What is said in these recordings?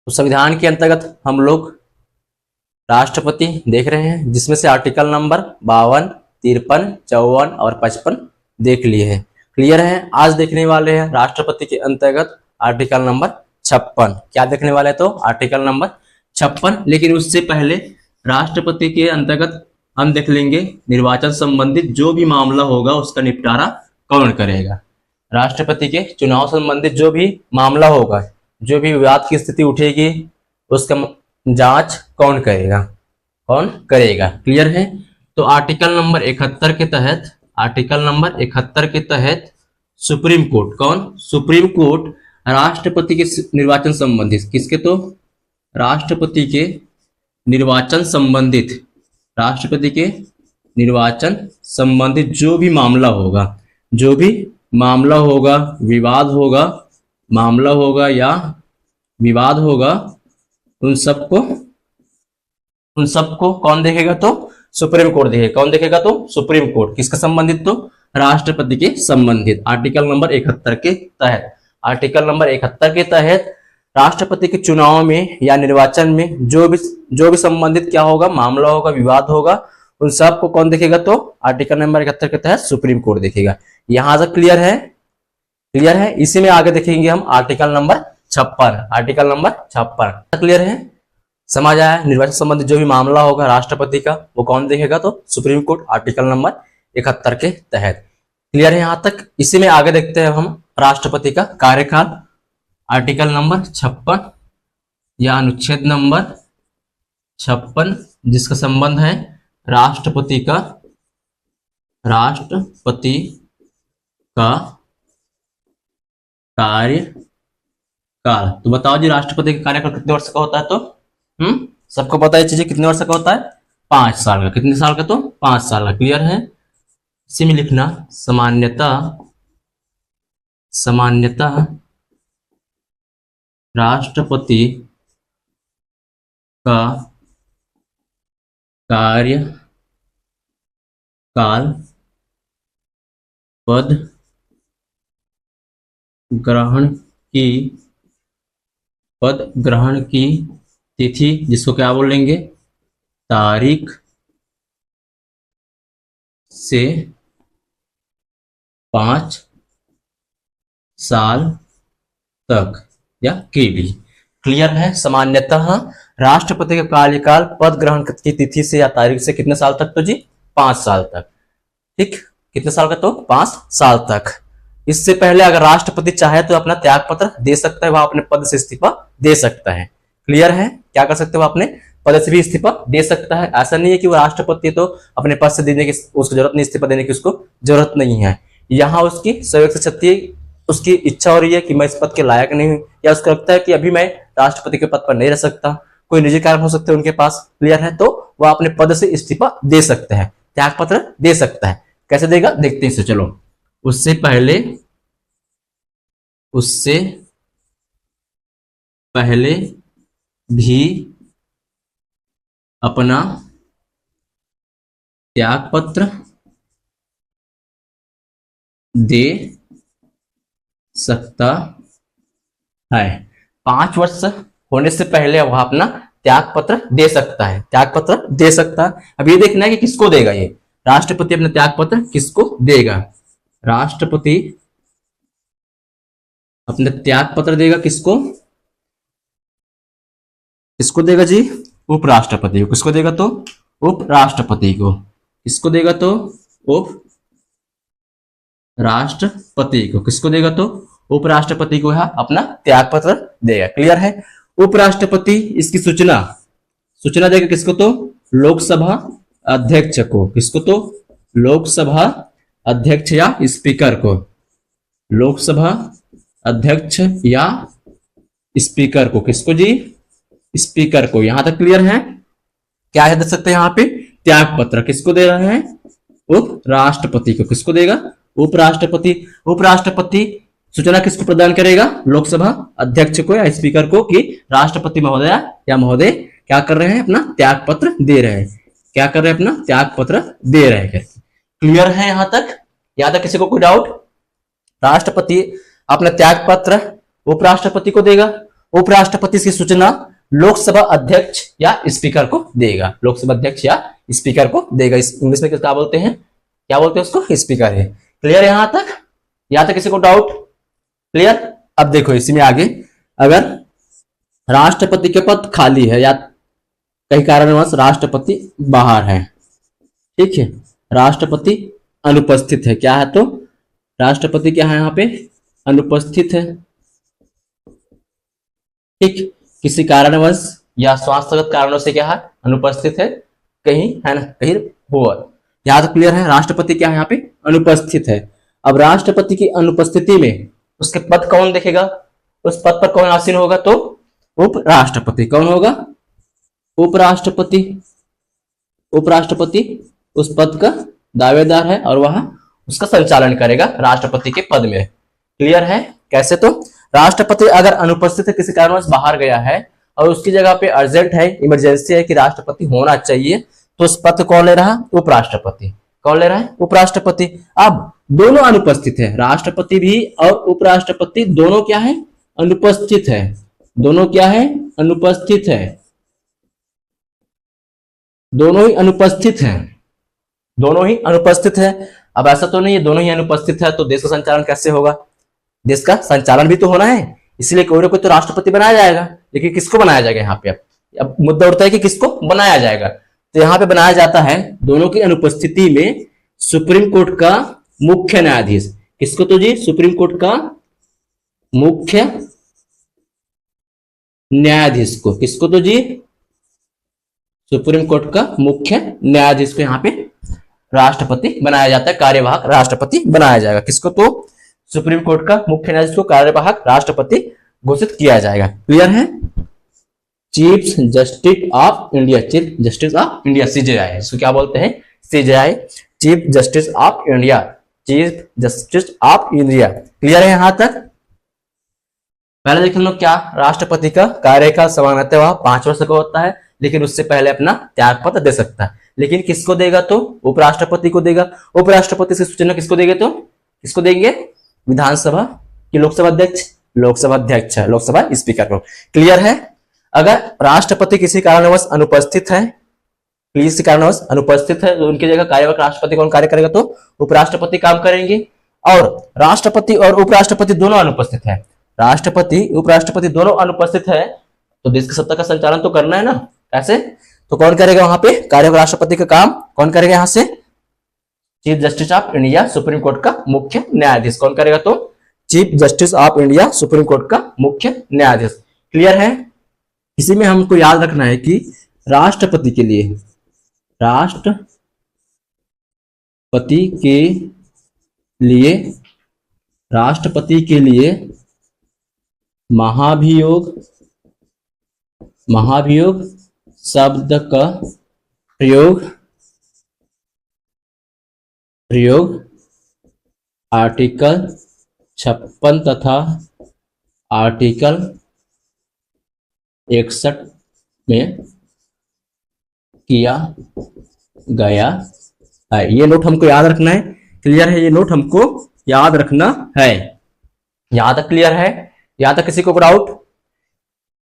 तो संविधान के अंतर्गत हम लोग राष्ट्रपति देख रहे हैं, जिसमें से आर्टिकल नंबर 52, 53, 54 और 55 देख लिए हैं। क्लियर है। आज देखने वाले हैं राष्ट्रपति के अंतर्गत आर्टिकल नंबर 56। क्या देखने वाले हैं? तो आर्टिकल नंबर 56। लेकिन उससे पहले राष्ट्रपति के अंतर्गत हम देख लेंगे निर्वाचन संबंधित जो भी मामला होगा उसका निपटारा कौन करेगा। राष्ट्रपति के चुनाव संबंधित जो भी मामला होगा, जो भी विवाद की स्थिति उठेगी, उसका जांच कौन करेगा? कौन करेगा? क्लियर है। तो आर्टिकल नंबर 71 के तहत, आर्टिकल नंबर 71 के तहत सुप्रीम कोर्ट, कौन? सुप्रीम कोर्ट राष्ट्रपति के निर्वाचन संबंधित, किसके? तो राष्ट्रपति के निर्वाचन संबंधित, राष्ट्रपति के निर्वाचन संबंधित जो भी मामला होगा, जो भी मामला होगा, विवाद होगा, मामला होगा या विवाद होगा, उन सबको कौन देखेगा? तो सुप्रीम कोर्ट देखेगा। कौन देखेगा? तो सुप्रीम कोर्ट। किसका संबंधित? तो राष्ट्रपति के संबंधित। आर्टिकल नंबर 71 के तहत, आर्टिकल नंबर 71 के तहत राष्ट्रपति के चुनाव में या निर्वाचन में जो भी संबंधित क्या होगा, मामला होगा, विवाद होगा, उन सबको कौन देखेगा? तो आर्टिकल नंबर 71 के तहत सुप्रीम कोर्ट देखेगा। यहां तक क्लियर है? क्लियर है। इसी में आगे देखेंगे हम article number 56, article number 56 clear है। समझ आया? निर्वाचन संबंधित जो भी मामला होगा राष्ट्रपति का, वो कौन देखेगा? तो सुप्रीम कोर्ट, आर्टिकल नंबर 71 के तहत। क्लियर है यहां तक। इसी में आगे देखते हैं हम राष्ट्रपति का कार्यकाल, आर्टिकल नंबर 56 या अनुच्छेद नंबर 56, जिसका संबंध है राष्ट्रपति का कार्यकाल। तो बताओ जी, राष्ट्रपति का कार्यकाल कितने वर्ष का होता है? तो सबको पता है चीजें, कितने वर्ष का होता है? 5 साल का। कितने साल का? तो 5 साल का। क्लियर है। इसी में लिखना सामान्यतः राष्ट्रपति का कार्यकाल पद ग्रहण की तिथि, जिसको क्या बोलेंगे? तारीख से 5 साल तक या के लिए। क्लियर है। सामान्यतः राष्ट्रपति का कार्यकाल पद ग्रहण की तिथि से या तारीख से कितने साल तक? तो जी 5 साल तक। ठीक, कितने साल का? तो 5 साल तक। इससे पहले अगर राष्ट्रपति चाहे तो अपना त्याग पत्र दे सकता है, वह अपने पद से इस्तीफा दे सकता है। क्लियर है। क्या कर सकते हो? अपने पद से भी इस्तीफा दे सकता है। ऐसा नहीं है कि वो राष्ट्रपति तो अपने पद से देने की उसको जरूरत नहीं, इस्तीफा देने की उसको जरूरत नहीं है। यहाँ उसकी सहयोग से छत्ती उसकी इच्छा हो रही है कि मैं इस पद के लायक नहीं हूं, या उसको लगता है कि अभी मैं राष्ट्रपति के पद पर नहीं रह सकता, कोई निजी कारण हो सकते हैं उनके पास। क्लियर है। तो वह अपने पद से इस्तीफा दे सकते हैं, त्याग पत्र दे सकता है। कैसे देगा देखते हैं इसे। चलो, उससे पहले भी अपना त्याग पत्र दे सकता है। 5 वर्ष होने से पहले वह अपना त्याग पत्र दे सकता है, त्याग पत्र दे सकता है। अब ये देखना है कि किसको देगा ये राष्ट्रपति अपना त्याग पत्र, किसको देगा? राष्ट्रपति अपना त्याग पत्र देगा किसको? किसको देगा जी? उपराष्ट्रपति को। किसको देगा? तो उपराष्ट्रपति को। किसको देगा? तो उपराष्ट्रपति को। किसको देगा? तो उपराष्ट्रपति को यह अपना त्याग पत्र देगा। क्लियर है। उपराष्ट्रपति इसकी सूचना देगा किसको? तो लोकसभा अध्यक्ष को। किसको? तो लोकसभा अध्यक्ष या स्पीकर को। लोकसभा अध्यक्ष या स्पीकर को। किसको जी? स्पीकर को। यहां तक क्लियर है। क्या है देख सकते हैं यहाँ पे? त्याग पत्र किसको दे रहे हैं? उपराष्ट्रपति को। किसको देगा? उपराष्ट्रपति। उपराष्ट्रपति सूचना किसको प्रदान करेगा? लोकसभा अध्यक्ष को या स्पीकर को कि राष्ट्रपति महोदया या महोदय क्या कर रहे हैं? अपना त्याग पत्र दे रहे हैं। क्या कर रहे हैं? अपना त्याग पत्र दे रहे हैं। क्लियर है यहां तक? यहां तक किसी को कोई डाउट? राष्ट्रपति अपना त्याग पत्र उपराष्ट्रपति को देगा, उपराष्ट्रपति की सूचना लोकसभा अध्यक्ष या स्पीकर को देगा, लोकसभा अध्यक्ष या स्पीकर को देगा। इस इंग्लिश में क्या बोलते हैं, क्या बोलते हैं उसको, स्पीकर है। क्लियर है यहां तक, यहां तक किसी को डाउट? क्लियर। अब देखो इसी में आगे, अगर राष्ट्रपति के पद खाली है या कई कारणवश राष्ट्रपति बाहर है, ठीक है, राष्ट्रपति अनुपस्थित है, क्या है तो राष्ट्रपति क्या है यहाँ पे, अनुपस्थित है, ठीक, किसी कारणवश या स्वास्थ्यगत कारणों से क्या है, अनुपस्थित है, कहीं है ना, कहीं हुआ। यहां तक क्लियर है, राष्ट्रपति क्या है यहाँ पे, अनुपस्थित है। अब राष्ट्रपति की अनुपस्थिति में उसके पद कौन देखेगा, उस पद पर कौन आसीन होगा, तो उपराष्ट्रपति। कौन होगा, उपराष्ट्रपति। उपराष्ट्रपति उस पद का दावेदार है और वह उसका संचालन करेगा राष्ट्रपति के पद में। क्लियर है, कैसे तो राष्ट्रपति अगर अनुपस्थित है, किसी कारणवश बाहर गया है और उसकी जगह पे अर्जेंट है, इमरजेंसी है कि राष्ट्रपति होना चाहिए, तो उस पद कौन ले रहा है, उपराष्ट्रपति। कौन ले रहा है, उपराष्ट्रपति। अब दोनों अनुपस्थित है, राष्ट्रपति भी और उपराष्ट्रपति दोनों क्या है, अनुपस्थित है। दोनों क्या है, अनुपस्थित है, दोनों ही अनुपस्थित है, दोनों ही अनुपस्थित है। अब ऐसा तो नहीं है दोनों ही अनुपस्थित है तो देश का संचालन कैसे होगा, देश का संचालन भी तो होना है, इसलिए कोई ना कोई तो राष्ट्रपति बनाया जाएगा। लेकिन किसको बनाया जाएगा यहाँ पे, अब मुद्दा उठता है कि किसको बनाया जाएगा, तो यहाँ पे बनाया जाता है दोनों की अनुपस्थिति में सुप्रीम कोर्ट का मुख्य न्यायाधीश। किसको तो जी, सुप्रीम कोर्ट का मुख्य न्यायाधीश को। किसको तो जी, सुप्रीम कोर्ट का मुख्य न्यायाधीश को यहाँ पे राष्ट्रपति बनाया जाता है, कार्यवाहक राष्ट्रपति बनाया जाएगा। किसको तो, सुप्रीम कोर्ट का मुख्य न्यायाधीश को कार्यवाहक राष्ट्रपति घोषित किया जाएगा। क्लियर है। Chief justice of India, chief justice of India CJI, इसको क्या बोलते हैं, CJI, chief justice of India, chief justice of India. Clear है यहां तक। पहले देख लो क्या, राष्ट्रपति का कार्यकाल सामान्यतः वह 5 वर्ष का होता है, लेकिन उससे पहले अपना त्यागपत्र दे सकता है। लेकिन किसको देगा तो उपराष्ट्रपति को देगा। उपराष्ट्रपति से सूचना किसको देंगे तो किसको देंगे, विधानसभा की लोकसभा अध्यक्ष, लोकसभा अध्यक्ष है, लोकसभा स्पीकर को। क्लियर है। अगर राष्ट्रपति किसी कारणवश अनुपस्थित है, किसी कारणवश अनुपस्थित है, तो उनकी जगह कार्यवाहक राष्ट्रपति कौन कार्य करेगा तो उपराष्ट्रपति काम करेंगे। और राष्ट्रपति और उपराष्ट्रपति दोनों अनुपस्थित है, राष्ट्रपति उपराष्ट्रपति दोनों अनुपस्थित है, तो देश की सत्ता का संचालन तो करना है ना, कैसे, तो कौन करेगा वहां पे, कार्यवाहक राष्ट्रपति का काम कौन करेगा, यहां से chief justice of India, supreme court का मुख्य न्यायाधीश कौन करेगा तो chief justice of India, supreme court का मुख्य न्यायाधीश। क्लियर है। इसी में हमको याद रखना है कि राष्ट्रपति के लिए, राष्ट्रपति के लिए महाभियोग शब्द का प्रयोग आर्टिकल 56 तथा आर्टिकल 61 में किया गया है। ये नोट हमको याद रखना है। क्लियर है, ये नोट हमको याद रखना है। यहां तक क्लियर है, यहां तक किसी को डाउट।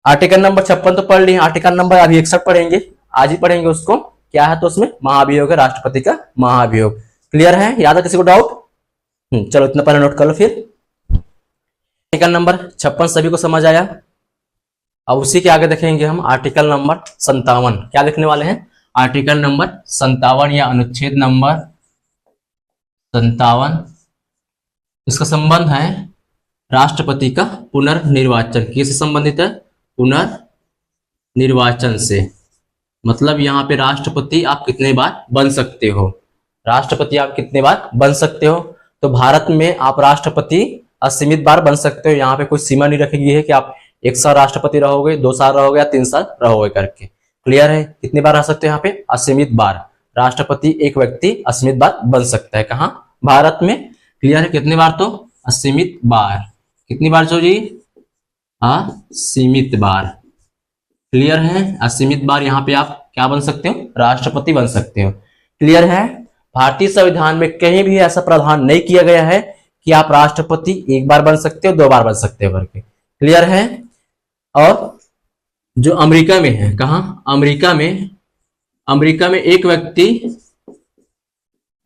आर्टिकल नंबर 56 तो पढ़ लिए, आर्टिकल नंबर अभी 61 पढ़ेंगे, आज ही पढ़ेंगे उसको। क्या है तो उसमें महाभियोग है, राष्ट्रपति का महाभियोग। क्लियर है, याद है किसी को डाउट। चलो इतना पहले नोट कर लो। फिर आर्टिकल नंबर 56 सभी को समझ आया। अब उसी के आगे देखेंगे हम आर्टिकल नंबर 57। क्या देखने वाले हैं, आर्टिकल नंबर 57 या अनुच्छेद नंबर 57। इसका संबंध है राष्ट्रपति का पुनर्निर्वाचन। किससे संबंधित है, पुनर्निर्वाचन से। मतलब यहाँ पे राष्ट्रपति आप कितने बार बन सकते हो, राष्ट्रपति आप कितने बार बन सकते हो। तो भारत में आप राष्ट्रपति असीमित बार बन सकते हो। यहाँ पे कोई सीमा नहीं रखी गई है कि आप 1 साल राष्ट्रपति रहोगे, 2 साल रहोगे या 3 साल रहोगे करके। क्लियर है, कितनी बार रह सकते हो यहाँ पे, असीमित बार। राष्ट्रपति एक व्यक्ति असीमित बार बन सकता है, कहाँ, भारत में। क्लियर है, कितनी बार तो असीमित बार। कितनी बार जो जी, असीमित बार। क्लियर है, असीमित बार यहाँ पे आप क्या बन सकते हो, राष्ट्रपति बन सकते हो। क्लियर है। भारतीय संविधान में कहीं भी ऐसा प्रावधान नहीं किया गया है कि आप राष्ट्रपति 1 बार बन सकते हो, 2 बार बन सकते हो करके। क्लियर है। और जो अमेरिका में है, कहाँ, अमेरिका में एक व्यक्ति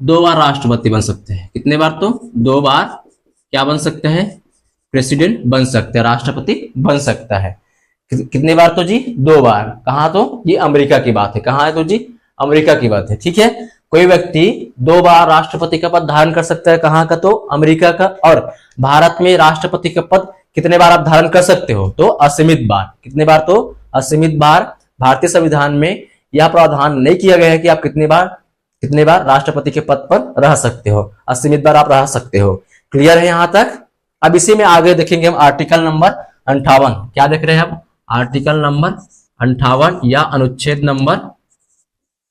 2 बार राष्ट्रपति बन सकते हैं। कितने बार? तो 2 बार क्या बन सकते हैं? प्रेसिडेंट बन सकते हैं, राष्ट्रपति बन सकता है। कितने बार? तो जी 2 बार। कहाँ? तो ये अमेरिका की बात है। कहाँ है? तो जी अमेरिका की बात है। ठीक है, कोई व्यक्ति 2 बार राष्ट्रपति का पद धारण कर सकता है। कहाँ का? तो अमेरिका का। और भारत में राष्ट्रपति का पद कितने बार आप धारण कर सकते हो? तो असीमित बार। कितने बार? तो असीमित बार। भारतीय संविधान में यह प्रावधान नहीं किया गया है कि आप कितने बार राष्ट्रपति के पद पर रह सकते हो। असीमित बार आप रह सकते हो। क्लियर है यहां तक? अब इसी में आगे देखेंगे हम आर्टिकल नंबर 58। क्या देख रहे हैं हम? आर्टिकल नंबर 58 या अनुच्छेद नंबर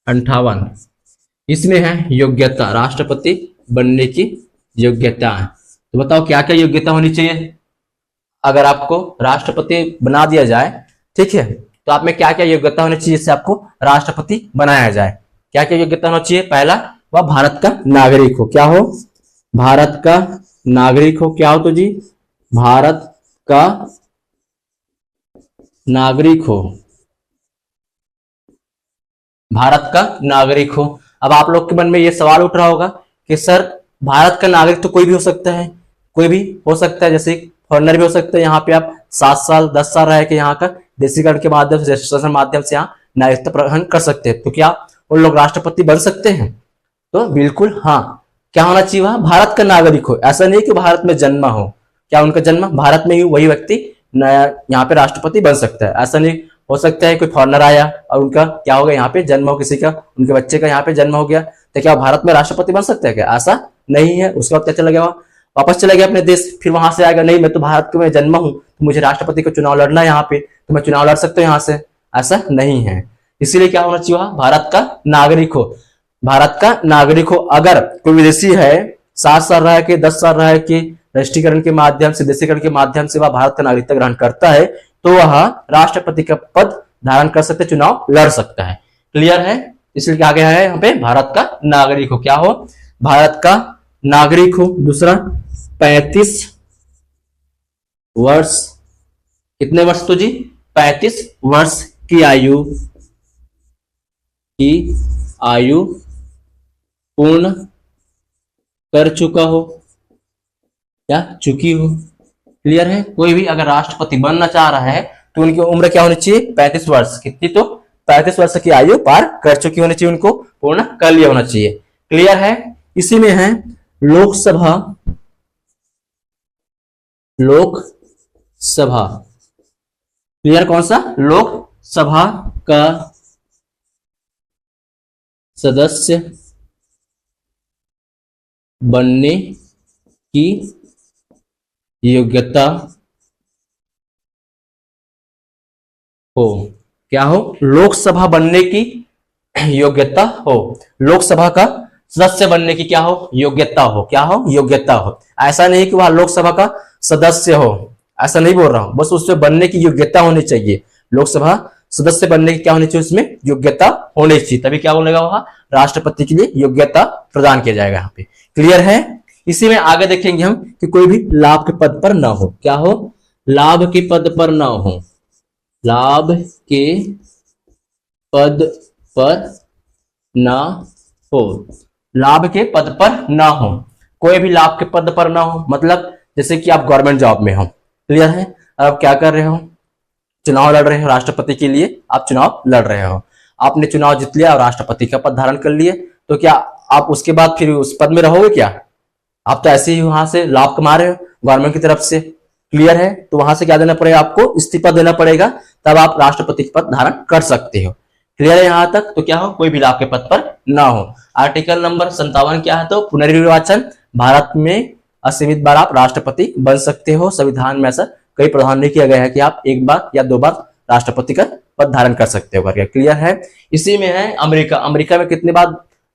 58। इसमें है योग्यता, राष्ट्रपति बनने की योग्यता। तो बताओ क्या क्या योग्यता होनी चाहिए अगर आपको राष्ट्रपति बना दिया जाए। ठीक है, तो आप में क्या क्या योग्यता होनी चाहिए जिससे आपको राष्ट्रपति बनाया जाए? क्या क्या योग्यता होना चाहिए? पहला, वह भारत का नागरिक हो। क्या हो? भारत का नागरिक हो। क्या हो? तो जी भारत का नागरिक हो। भारत का नागरिक हो। अब आप लोग के मन में यह सवाल उठ रहा होगा कि सर भारत का नागरिक तो कोई भी हो सकता है। कोई भी हो सकता है, जैसे फॉरेनर भी हो सकता है। यहाँ पे आप 7 साल 10 साल रह के यहाँ का देशीकरण के माध्यम से, रजिस्ट्रेशन माध्यम से यहाँ नागरिकता ग्रहण कर सकते हैं। तो क्या उन लोग राष्ट्रपति बन सकते हैं? तो बिल्कुल हाँ। क्या होना चाहिए? वह भारत का नागरिक हो। ऐसा नहीं कि भारत में जन्मा हो। क्या उनका जन्म भारत में ही, वही व्यक्ति यहाँ पे राष्ट्रपति बन सकता है? ऐसा नहीं हो सकता है कोई फॉरेनर आया और उनका क्या होगा, यहाँ पे जन्म हो, किसी का, उनके बच्चे का यहाँ पे जन्म हो गया, तो क्या भारत में राष्ट्रपति बन सकता है? क्या ऐसा नहीं है। उसके बाद क्या चला गया? वापस चला गया अपने देश, फिर वहां से आएगा, नहीं मैं तो भारत में जन्मा हूं, तो मुझे राष्ट्रपति का चुनाव लड़ना है यहाँ पे, तो मैं चुनाव लड़ सकता हूँ यहाँ से। ऐसा नहीं है। इसीलिए क्या होना चाहिए? भारत का नागरिक हो। भारत का नागरिक हो। अगर कोई विदेशी है, 7 साल रह के 10 साल रह के राष्ट्रीयकरण के माध्यम से, देशीकरण के माध्यम से वह भारत का नागरिकता ग्रहण करता है, तो वह राष्ट्रपति का पद धारण कर सकते, चुनाव लड़ सकता है। क्लियर है? इसलिए क्या गया है यहाँ पे? भारत का नागरिक हो। क्या हो? भारत का नागरिक हो। दूसरा, 35 वर्ष। कितने वर्ष? तो जी 35 वर्ष की आयु पूर्ण कर चुका हो या चुकी हो। क्लियर है? कोई भी अगर राष्ट्रपति बनना चाह रहा है तो उनकी उम्र क्या होनी चाहिए? 35 वर्ष। कितनी? तो 35 वर्ष की आयु पार कर चुकी होनी चाहिए, उनको पूर्ण कर लिया होना चाहिए। क्लियर है? इसी में है लोकसभा क्लियर? कौन सा? लोकसभा का सदस्य बनने की योग्यता हो। क्या हो? लोकसभा बनने की योग्यता हो। लोकसभा का सदस्य बनने की क्या हो? योग्यता हो। क्या हो? योग्यता हो। ऐसा नहीं कि वह लोकसभा का सदस्य हो, ऐसा नहीं बोल रहा हूं, बस उससे बनने की योग्यता होनी चाहिए। लोकसभा सदस्य बनने की क्या होनी चाहिए? उसमें योग्यता होनी चाहिए, तभी क्या बोलेगा? वह राष्ट्रपति के लिए योग्यता प्रदान किया जाएगा यहाँ पे। क्लियर है? इसी में आगे देखेंगे हम कि कोई भी लाभ के पद पर ना हो। क्या हो? लाभ के पद पर ना हो। लाभ के पद पर ना हो। लाभ के पद पर ना हो। कोई भी लाभ के पद पर ना हो, मतलब जैसे कि आप गवर्नमेंट जॉब में हो। क्लियर है? आप क्या कर रहे हो? चुनाव लड़ रहे हो राष्ट्रपति के लिए। आप चुनाव लड़ रहे हो, आपने चुनाव जीत लिया और राष्ट्रपति का पद धारण कर लिए, तो क्या आप उसके बाद फिर उस पद में रहोगे? क्या आप तो ऐसे ही वहां से लाभ कमा रहे हो गवर्नमेंट की तरफ से। क्लियर है? तो वहां से क्या देना पड़ेगा? आपको इस्तीफा देना पड़ेगा, तब आप राष्ट्रपति का पद धारण कर सकते हो। क्लियर है यहां तक? तो क्या हो? कोई भी लाभ के पद पर ना हो। आर्टिकल नंबर 57 क्या है? तो पुनर्निर्वाचन। भारत में असीमित बार आप राष्ट्रपति बन सकते हो। संविधान में ऐसा कई प्रावधान नहीं किया गया है कि आप 1 बार या 2 बार राष्ट्रपति का पद धारण कर सकते हो करके। क्लियर है? इसी में है अमेरिका। अमेरिका में कितने बार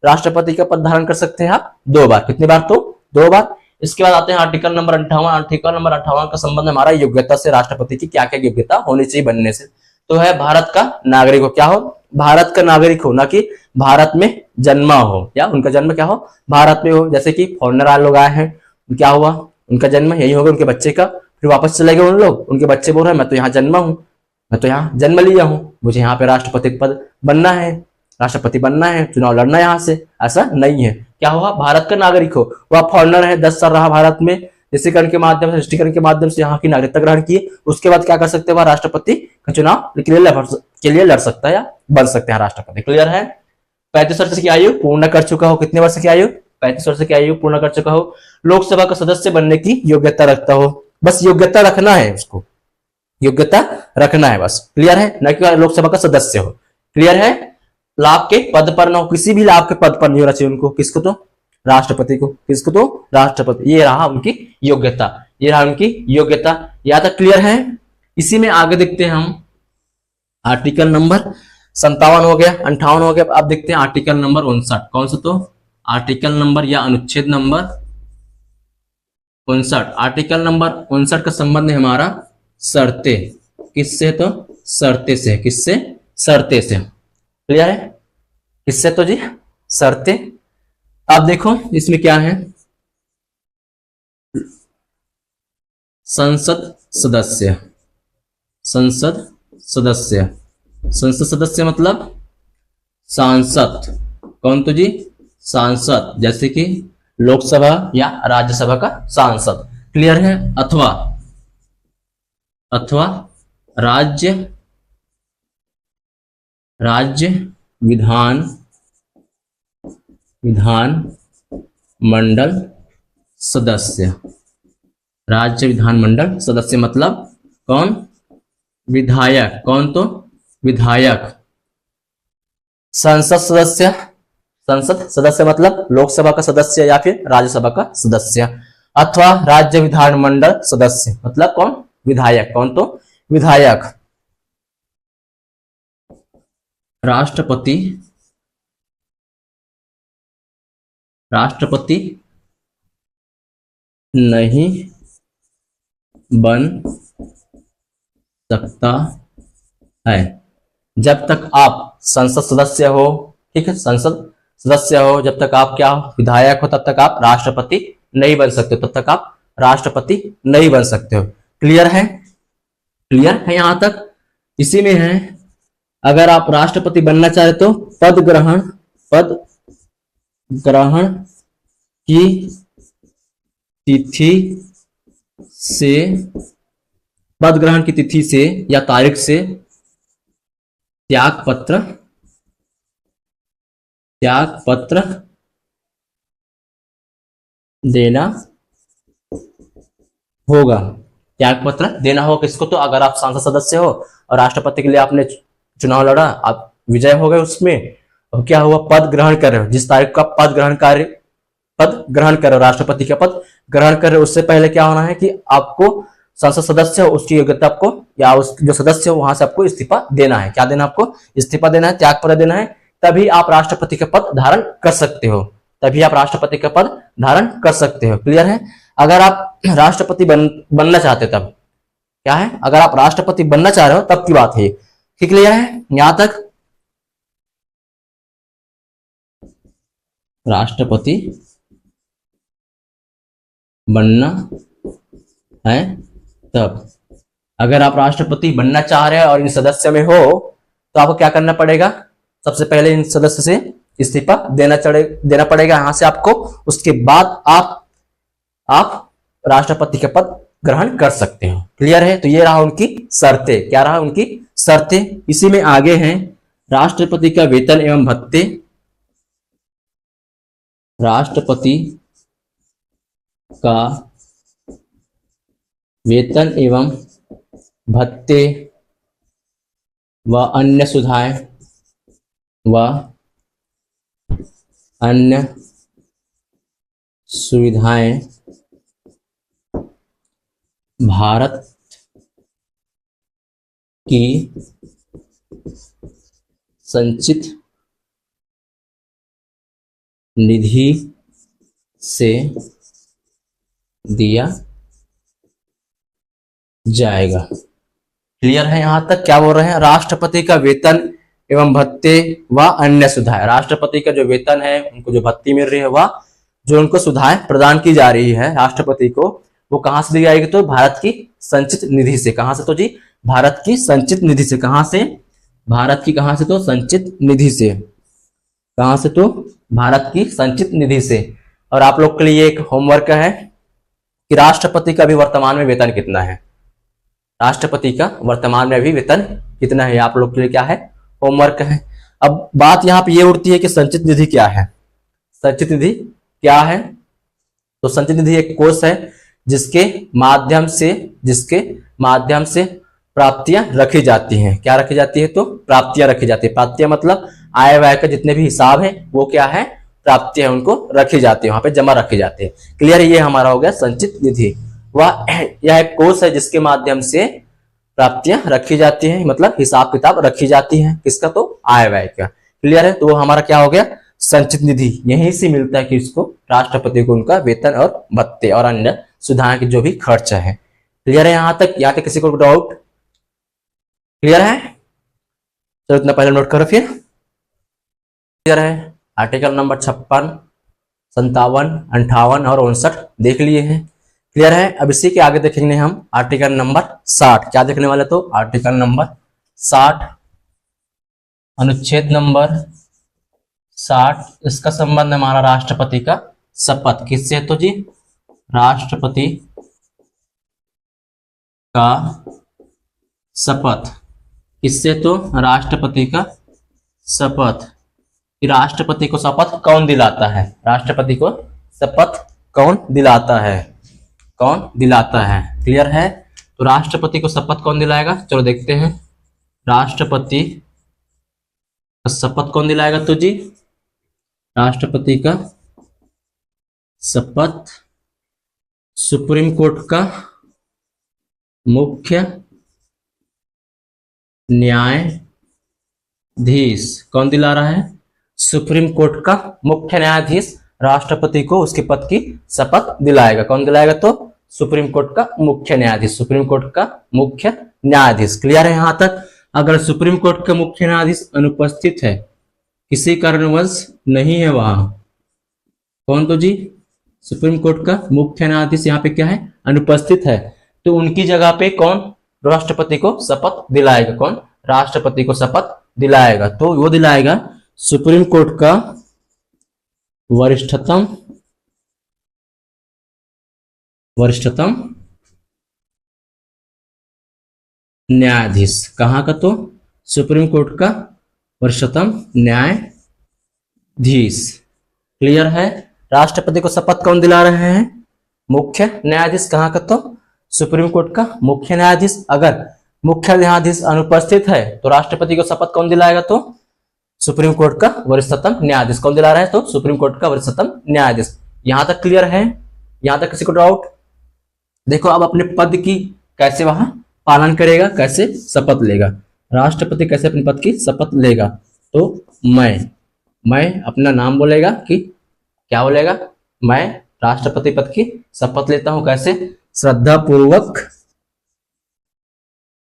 राष्ट्रपति का पद धारण कर सकते हैं आप? 2 बार। कितने बार? तो 2 बार। इसके बाद आते हैं आर्टिकल नंबर 58। आर्टिकल नंबर 58 का संबंध हमारा योग्यता से, राष्ट्रपति की क्या क्या योग्यता होनी चाहिए बनने से। तो है भारत का नागरिक हो। क्या हो? भारत का नागरिक हो, ना कि भारत में जन्मा हो या उनका जन्म क्या हो? भारत में हो। जैसे कि फॉरेनर लोग आए हैं, क्या हुआ? उनका जन्म यही होगा, उनके बच्चे का, फिर वापस चले गए उन लोग, उनके बच्चे बोल रहे हैं मैं तो यहाँ जन्मा हूँ, मैं तो यहाँ जन्म लिया हूँ, मुझे यहाँ पे राष्ट्रपति पद बनना है, राष्ट्रपति बनना है, चुनाव लड़ना है यहाँ से। ऐसा नहीं है। क्या हुआ, भारत का नागरिक हो, वह फॉरनर है, 10 साल रहा भारत में, देशीकरण के माध्यम से, सृष्टिकरण के माध्यम से यहाँ की नागरिकता ग्रहण की, उसके बाद क्या कर सकते हैं, वह राष्ट्रपति का चुनाव के लिए लड़ सकता है या बन सकते हैं राष्ट्रपति। क्लियर है। 35 वर्ष की आयु पूर्ण कर चुका हो, कितने वर्ष की आयु, 35 वर्ष की आयु पूर्ण कर चुका हो, लोकसभा का सदस्य बनने की योग्यता रखता हो, बस योग्यता रखना है, उसको योग्यता रखना है बस। क्लियर है, न कि लोकसभा का सदस्य हो। क्लियर है। लाभ के पद पर ना हो, किसी भी लाभ के पद पर नहीं होना चाहिए उनको, किसको, तो राष्ट्रपति को, किसको, तो राष्ट्रपति। ये रहा उनकी योग्यता, ये रहा उनकी योग्यता। या तक क्लियर है। इसी में आगे देखते हैं हम आर्टिकल नंबर 57 हो गया, 58 हो गया। अब देखते हैं आर्टिकल नंबर 59, कौन सा, तो आर्टिकल नंबर या अनुच्छेद नंबर 59। आर्टिकल नंबर 59 का संबंध है हमारा शर्ते, किससे, तो शर्ते से, किससे, शर्ते से। क्लियर है, किससे, तो जी शर्ते। आप देखो इसमें क्या है, संसद सदस्य, संसद सदस्य, संसद सदस्य मतलब सांसद, कौन, तो जी सांसद, जैसे कि लोकसभा या राज्यसभा का सांसद। क्लियर है। अथवा, अथवा राज्य विधान मंडल सदस्य, राज्य विधानमंडल सदस्य मतलब कौन, विधायक, कौन, तो विधायक। संसद सदस्य, संसद सदस्य मतलब लोकसभा का सदस्य या फिर राज्यसभा का सदस्य। अथवा राज्य विधानमंडल सदस्य मतलब कौन, विधायक, कौन, तो विधायक। राष्ट्रपति, राष्ट्रपति नहीं बन सकता है जब तक आप संसद सदस्य हो। ठीक है, संसद सदस्य हो, जब तक आप क्या हो, विधायक हो, तब तक आप राष्ट्रपति नहीं बन सकते हो, तब तक आप राष्ट्रपति नहीं बन सकते हो। क्लियर है, क्लियर है यहां तक। इसी में है, अगर आप राष्ट्रपति बनना चाहे तो पद ग्रहण की तिथि से, पद ग्रहण की तिथि से या तारीख से त्याग पत्र देना होगा। त्याग पत्र देना होगा किसको, तो अगर आप सांसद सदस्य हो और राष्ट्रपति के लिए आपने चुनाव लड़ा, आप विजय हो गए उसमें, और क्या हुआ, पद ग्रहण कर रहे हो, जिस तारीख का पद ग्रहण कर रहे हो, राष्ट्रपति का पद ग्रहण कर रहे हो, उससे पहले क्या होना है कि आपको संसद सदस्य हो उसकी योग्यता आपको, या उस जो सदस्य हो वहां से आपको इस्तीफा देना है। क्या देना, आपको इस्तीफा देना है, त्याग पत्र देना है, तभी आप राष्ट्रपति का पद धारण कर सकते हो, तभी आप राष्ट्रपति का पद धारण कर सकते हो। क्लियर है। अगर आप राष्ट्रपति बनना चाहते तब क्या है, अगर आप राष्ट्रपति बनना चाह रहे हो तब की बात है। ठीक, क्लियर है यहां तक। राष्ट्रपति बनना है तब, अगर आप राष्ट्रपति बनना चाह रहे हैं और इन सदस्य में हो तो आपको क्या करना पड़ेगा, सबसे पहले इन सदस्य से इस्तीफा देना पड़ेगा यहां से आपको। उसके बाद आप राष्ट्रपति का पद ग्रहण कर सकते हो। क्लियर है। तो ये रहा उनकी शर्तें, क्या रहा उनकी शर्तें। इसी में आगे हैं राष्ट्रपति का वेतन एवं भत्ते, राष्ट्रपति का वेतन एवं भत्ते व अन्य सुविधाएं भारत की संचित निधि से दिया जाएगा। क्लियर है यहां तक। क्या बोल रहे हैं, राष्ट्रपति का वेतन एवं भत्ते व अन्य सुविधाएं, राष्ट्रपति का जो वेतन है, उनको जो भत्ती मिल रही है, वह जो उनको सुविधाएं प्रदान की जा रही है राष्ट्रपति को, वो कहां से दी जाएगी, तो भारत की संचित निधि से। कहां से, तो जी भारत की संचित निधि से। कहां से? भारत की कहां से? तो संचित निधि से। कहां से? तो भारत की संचित निधि से। और आप लोग के लिए एक होमवर्क है कि राष्ट्रपति का भी वर्तमान में वेतन कितना है। राष्ट्रपति का वर्तमान में अभी वेतन कितना है, आप लोग के लिए क्या है? होमवर्क है। अब बात यहाँ पे ये उठती है कि संचित निधि क्या है। संचित निधि क्या है? तो संचित निधि एक कोष है जिसके माध्यम से प्राप्तियां रखी जाती हैं। क्या रखी जाती है? तो प्राप्तियां रखी जाती है। प्राप्तियां मतलब आय व्यय का जितने भी हिसाब है वो क्या है? प्राप्तियां उनको रखी जाती है, वहां पे जमा रखी जाती है। क्लियर? ये हमारा हो गया संचित निधि। यह एक कोष है जिसके माध्यम से प्राप्तियां रखी जाती हैं, मतलब हिसाब किताब रखी जाती हैं। किसका? तो आय व्यय का। क्लियर है? तो वो हमारा क्या हो गया? संचित निधि। यहीं से मिलता है कि इसको राष्ट्रपति को उनका वेतन और भत्ते और अन्य सुधार की जो भी खर्चा है। क्लियर है? यहां तक किसी को डाउट? क्लियर है? चलो इतना पहले नोट करो फिर। क्लियर है? आर्टिकल नंबर 56, 57, 58 और 59 देख लिए हैं। क्लियर है? अब इसी के आगे देखेंगे हम आर्टिकल नंबर 60। क्या देखने वाले? तो आर्टिकल नंबर 60, अनुच्छेद नंबर 60। इसका संबंध हमारा राष्ट्रपति का शपथ किससे? तो जी राष्ट्रपति का शपथ किससे? तो राष्ट्रपति का शपथ। राष्ट्रपति को शपथ कौन दिलाता है? राष्ट्रपति को शपथ कौन दिलाता है? कौन दिलाता है? क्लियर है? तो राष्ट्रपति को शपथ कौन दिलाएगा? चलो देखते हैं। राष्ट्रपति का शपथ कौन दिलाएगा? तो जी राष्ट्रपति का शपथ सुप्रीम कोर्ट का मुख्य न्यायाधीश। कौन दिला रहा है? सुप्रीम कोर्ट का मुख्य न्यायाधीश राष्ट्रपति को उसके पद की शपथ दिलाएगा। कौन दिलाएगा? तो सुप्रीम कोर्ट का मुख्य न्यायाधीश। सुप्रीम कोर्ट का मुख्य न्यायाधीश। क्लियर है यहां तक? अगर सुप्रीम कोर्ट का मुख्य न्यायाधीश अनुपस्थित है, किसी कारणवश नहीं है वहां, कौन? तो जी सुप्रीम कोर्ट का मुख्य न्यायाधीश यहाँ पे क्या है? अनुपस्थित है। तो उनकी जगह पे कौन राष्ट्रपति को शपथ दिलाएगा? कौन राष्ट्रपति को शपथ दिलाएगा? तो वो दिलाएगा सुप्रीम कोर्ट का वरिष्ठतम न्यायाधीश। कहां का? तो सुप्रीम कोर्ट का वरिष्ठतम न्यायाधीश। क्लियर है? राष्ट्रपति को शपथ कौन दिला रहे हैं? मुख्य न्यायाधीश। कहां का? तो सुप्रीम कोर्ट का मुख्य न्यायाधीश। अगर मुख्य न्यायाधीश अनुपस्थित है तो राष्ट्रपति को शपथ कौन दिलाएगा? तो सुप्रीम कोर्ट का वरिष्ठतम न्यायाधीश। कौन दिला रहा है? तो सुप्रीम कोर्ट का वरिष्ठतम न्यायाधीश। यहां तक क्लियर है? यहां तक किसी को डाउट? देखो अब अपने पद की कैसे वहां पालन करेगा, कैसे शपथ लेगा। राष्ट्रपति कैसे अपने पद की शपथ लेगा? तो मैं अपना नाम बोलेगा कि क्या बोलेगा? मैं राष्ट्रपति पद की शपथ लेता हूं। कैसे? श्रद्धा पूर्वक।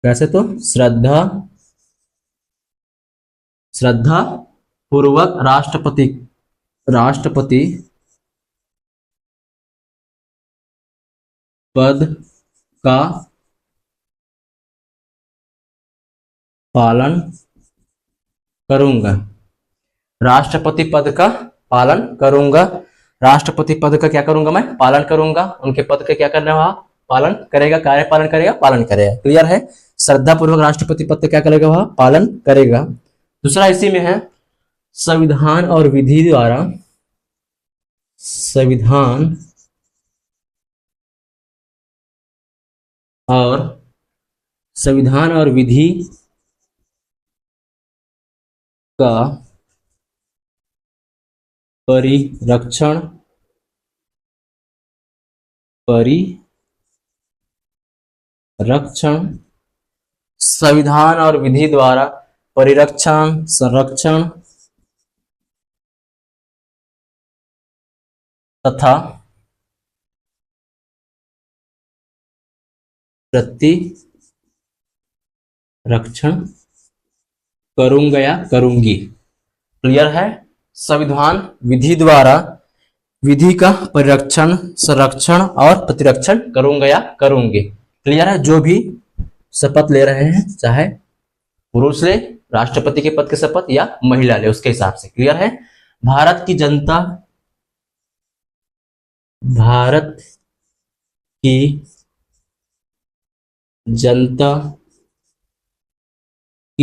कैसे? तो श्रद्धा पूर्वक राष्ट्रपति पद का पालन करूंगा। राष्ट्रपति पद का पालन करूंगा। राष्ट्रपति पद का क्या करूंगा? मैं पालन करूंगा। उनके पद का क्या करना है? पालन करेगा। कार्य पालन करेगा, पालन करेगा। क्लियर है? श्रद्धा पूर्वक राष्ट्रपति पद का क्या करेगा? वह पालन करेगा। दूसरा इसी में है संविधान और विधि द्वारा संविधान और विधि का परिरक्षण संविधान और विधि द्वारा परिरक्षण, संरक्षण तथा प्रतिरक्षण करूंगा या करूंगी। क्लियर है? संविधान विधि द्वारा विधि का परिरक्षण, संरक्षण और प्रतिरक्षण करूंगा या करूंगी। क्लियर है? जो भी शपथ ले रहे हैं, चाहे पुरुष ले राष्ट्रपति के पद के शपथ या महिला ले, उसके हिसाब से। क्लियर है? भारत की जनता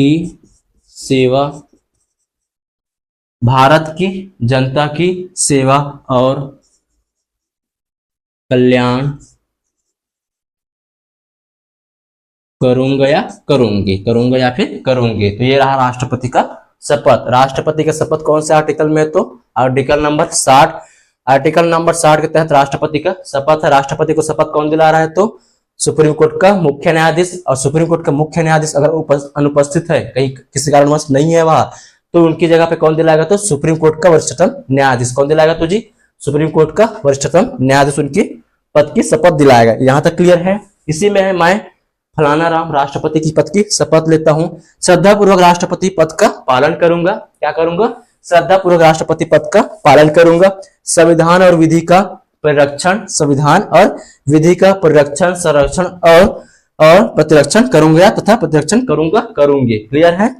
की सेवा, भारत की जनता की सेवा और कल्याण करूंगा या करूंगी, करूंगा या फिर करूंगी। तो ये रहा राष्ट्रपति का शपथ। राष्ट्रपति का शपथ कौन से आर्टिकल में? तो आर्टिकल नंबर 60। आर्टिकल नंबर 60 के तहत राष्ट्रपति का शपथ है। राष्ट्रपति को शपथ कौन दिला रहा है? तो सुप्रीम कोर्ट का मुख्य न्यायाधीश। और सुप्रीम कोर्ट का मुख्य न्यायाधीश अगर अनुपस्थित है, कहीं किसी कारणवश नहीं है वहां, तो उनकी जगह पे कौन दिलाएगा? तो सुप्रीम कोर्ट का वरिष्ठतम न्यायाधीश। कौन दिलाएगा? तो जी सुप्रीम कोर्ट का वरिष्ठतम न्यायाधीश उनकी पद की शपथ दिलाएगा। यहां तक क्लियर है? इसी में है मैं फलाना राम राष्ट्रपति की पद की शपथ लेता हूं, श्रद्धापूर्वक राष्ट्रपति पद का पालन करूंगा। क्या करूंगा? श्रद्धापूर्वक राष्ट्रपति पद का पालन करूंगा। संविधान और विधि का परिरक्षण, संविधान और विधि का परिरक्षण, संरक्षण और प्रतिरक्षण करूंगा तथा प्रतिरक्षण करूंगा, करूंगी। क्लियर है?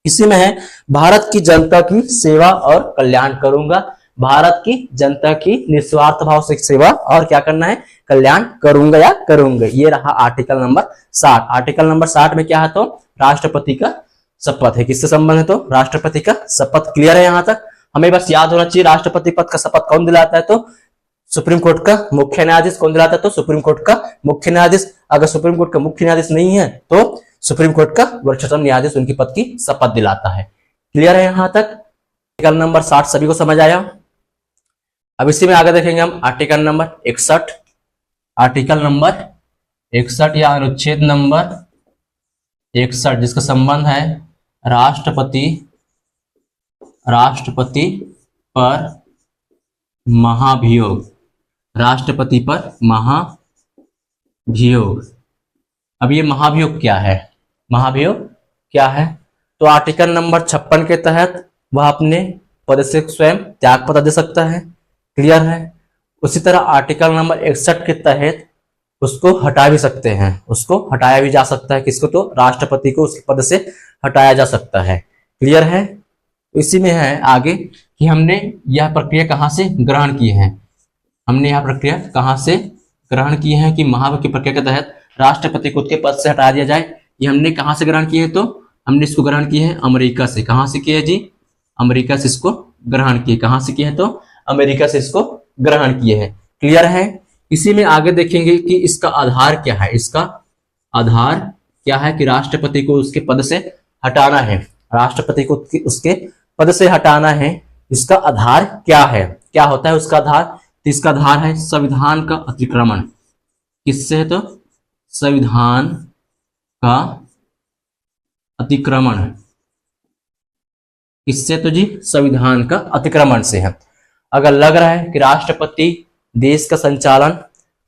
इसी में है भारत की जनता की सेवा और कल्याण करूंगा। भारत की जनता की निस्वार्थ भाव से सेवा और क्या करना है? कल्याण करूंगा या करूंगा। ये रहा आर्टिकल नंबर 60। आर्टिकल नंबर 60 में क्या है? तो राष्ट्रपति का शपथ है। किससे संबंध है? तो राष्ट्रपति का शपथ। क्लियर है? यहां तक हमें बस याद होना चाहिए राष्ट्रपति पद का शपथ कौन दिलाता है? तो सुप्रीम कोर्ट का मुख्य न्यायाधीश। कौन दिलाता है? तो सुप्रीम कोर्ट का मुख्य न्यायाधीश। अगर सुप्रीम कोर्ट का मुख्य न्यायाधीश नहीं है तो सुप्रीम कोर्ट का वरिष्ठतम न्यायाधीश उनकी पद की शपथ दिलाता है। क्लियर है? यहां तक आर्टिकल नंबर 60 सभी को समझ आया? अब इसी में आगे देखेंगे हम आर्टिकल नंबर 61। आर्टिकल नंबर 61 या अनुच्छेद नंबर 61 जिसका संबंध है राष्ट्रपति पर महाभियोग। राष्ट्रपति पर महाभियोग। अब ये महाभियोग क्या है? महाभियोग क्या है? तो आर्टिकल नंबर 56 के तहत वह अपने पद से स्वयं त्यागपत्र दे सकता है। क्लियर है? उसी तरह आर्टिकल नंबर 61 के तहत उसको हटा भी सकते हैं, उसको हटाया भी जा सकता है। किसको? तो राष्ट्रपति को उसके पद से हटाया जा सकता है। क्लियर है? इसी में है आगे कि हमने यह प्रक्रिया कहां से ग्रहण की है। हमने यह प्रक्रिया कहां से ग्रहण की है कि महाभियोग की प्रक्रिया के तहत राष्ट्रपति को उसके पद से हटा दिया जाए। ये हमने कहां से ग्रहण किए है? तो हमने इसको ग्रहण किए है अमेरिका से। कहां से किए जी? अमेरिका से इसको ग्रहण किए। कहां से किए हैं? तो अमेरिका से इसको ग्रहण किए हैं। क्लियर है? इसी में आगे देखेंगे कि इसका आधार क्या है। इसका आधार क्या है कि राष्ट्रपति को उसके पद से हटाना है। राष्ट्रपति को उसके पद से हटाना है। इसका आधार क्या है? क्या होता है उसका आधार? तो इसका आधार है संविधान का अतिक्रमण। किससे है? तो संविधान का अतिक्रमण। किससे? तो जी संविधान का अतिक्रमण से है। अगर लग रहा है कि राष्ट्रपति देश का संचालन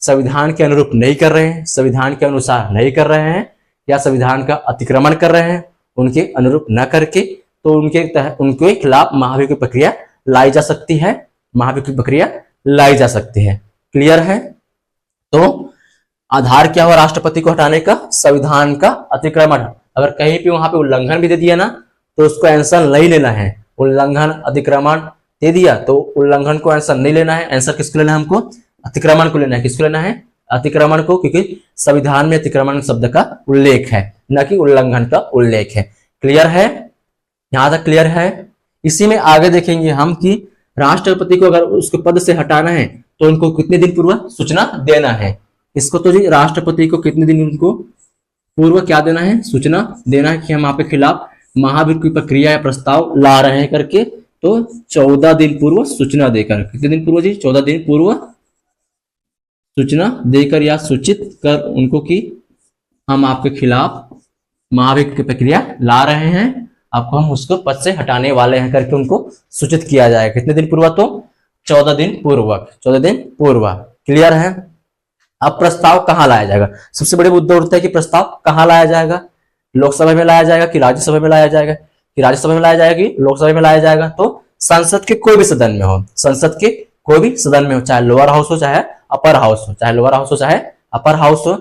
संविधान के अनुरूप नहीं कर रहे हैं, संविधान के अनुसार नहीं कर रहे हैं, या संविधान का अतिक्रमण कर रहे हैं उनके अनुरूप न करके, तो उनके खिलाफ महाभियोग की प्रक्रिया लाई जा सकती है। महाभियोग की प्रक्रिया लाई जा सकती है। क्लियर है? तो आधार क्या हुआ राष्ट्रपति को हटाने का? संविधान का अतिक्रमण। अगर कहीं पे वहां पे उल्लंघन भी दे दिया ना तो उसको आंसर नहीं लेना है। उल्लंघन अतिक्रमण दे दिया तो उल्लंघन को आंसर नहीं लेना है। आंसर किसको लेना है? हमको अतिक्रमण को लेना है। किसको लेना है? अतिक्रमण को, क्योंकि संविधान में अतिक्रमण शब्द का उल्लेख है, न कि उल्लंघन का उल्लेख है। क्लियर है? यहां तक क्लियर है? इसी में आगे देखेंगे हम कि राष्ट्रपति को अगर उसके पद से हटाना है तो उनको कितने दिन पूर्व सूचना देना है। इसको तो जी राष्ट्रपति को कितने दिन उनको पूर्व क्या देना है? सूचना देना है कि हम आपके खिलाफ महाभियोग की प्रक्रिया या प्रस्ताव ला रहे हैं करके। तो 14 दिन पूर्व सूचना देकर। कितने दिन पूर्व जी? 14 दिन पूर्व सूचना देकर या सूचित कर उनको कि हम आपके खिलाफ महाभियोग की प्रक्रिया ला रहे हैं, आपको हम उसको पद से हटाने वाले हैं करके उनको सूचित किया जाएगा। कितने दिन पूर्व? तो 14 दिन पूर्वक। 14 दिन पूर्व। क्लियर है? अब प्रस्ताव कहां लाया जाएगा? सबसे बड़े मुद्दा उठता है कि प्रस्ताव कहां लाया जाएगा? लोकसभा में लाया जाएगा कि राज्यसभा में लाया जाएगा? कि राज्यसभा में लाया जाएगा कि लोकसभा में लाया जाएगा? तो संसद के कोई भी सदन में हो, संसद के कोई भी सदन में हो, चाहे लोअर हाउस हो चाहे अपर हाउस हो, चाहे लोअर हाउस हो चाहे अपर हाउस हो,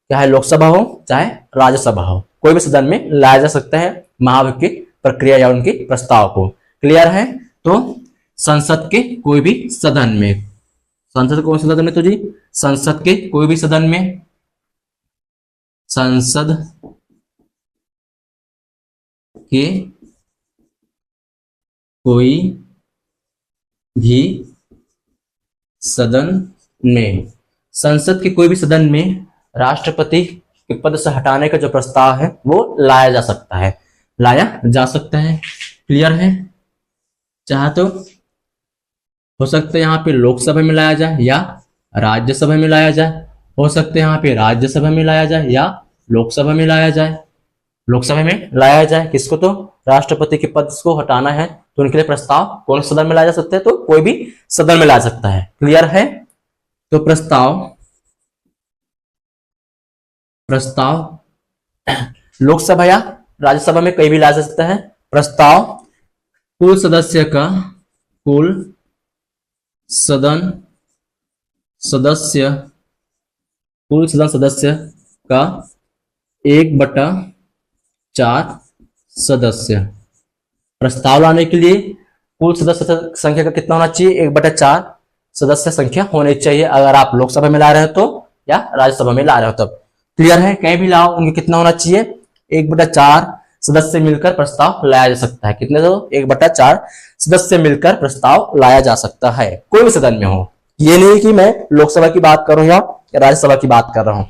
चाहे लोकसभा हो चाहे राज्यसभा हो, कोई भी सदन में लाया जा सकता है महाभियोग की प्रक्रिया या उनके प्रस्ताव को। क्लियर है? तो संसद के कोई भी सदन में, संसद कौन से सदन में? तो जी संसद के कोई भी सदन में, संसद के कोई भी सदन में, संसद के कोई भी सदन में राष्ट्रपति के पद से हटाने का जो प्रस्ताव है वो लाया जा सकता है, लाया जा सकता है। क्लियर है? चाहे तो हो सकता है यहाँ पे लोकसभा में लाया जाए या राज्यसभा में लाया जाए, हो सकता है यहाँ पे राज्यसभा में लाया जाए या लोकसभा में लाया जाए। लोकसभा में लाया जाए किसको? तो राष्ट्रपति के पद को हटाना है तो उनके लिए प्रस्ताव कौन से सदन में लाया जा सकता है? तो कोई भी सदन में लाया सकता है। क्लियर है? तो प्रस्ताव लोकसभा या राज्यसभा में कहीं भी लाया जा सकता है। प्रस्ताव कुल सदस्य का 1/4 सदस्य। प्रस्ताव लाने के लिए कुल सदस्य संख्या का कितना होना चाहिए? 1/4 सदस्य संख्या होनी चाहिए, अगर आप लोकसभा में ला रहे हो तो या राज्यसभा में ला रहे हो तब। क्लियर है? कहीं भी लाओ उनके कितना होना चाहिए? 1/4 सदस्य मिलकर प्रस्ताव लाया जा सकता है। कितने? तो 1/4 सदस्य मिलकर प्रस्ताव लाया जा सकता है, कोई भी सदन में हो। ये नहीं कि मैं लोकसभा की बात कर रहा हूं या राज्यसभा की बात कर रहा हूं,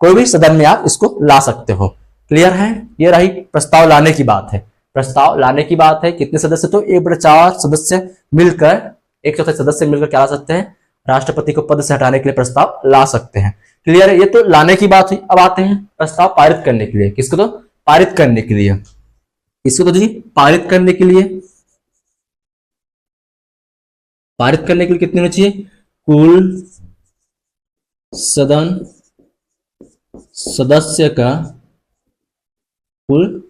कोई भी सदन में आप इसको ला सकते हो। क्लियर है? ये रही प्रस्ताव लाने की बात है। प्रस्ताव लाने की बात है कितने सदस्य? तो 1/4 सदस्य मिलकर, 1/4 सदस्य मिलकर क्या ला सकते हैं? राष्ट्रपति को पद से हटाने के लिए प्रस्ताव ला सकते हैं। क्लियर है? ये तो लाने की बात हुई। अब आते हैं प्रस्ताव पारित करने के लिए। किसको? तो पारित करने के लिए। इसको तो जी पारित करने के लिए, पारित करने के लिए कितने होने चाहिए? कुल सदन सदस्य का, कुल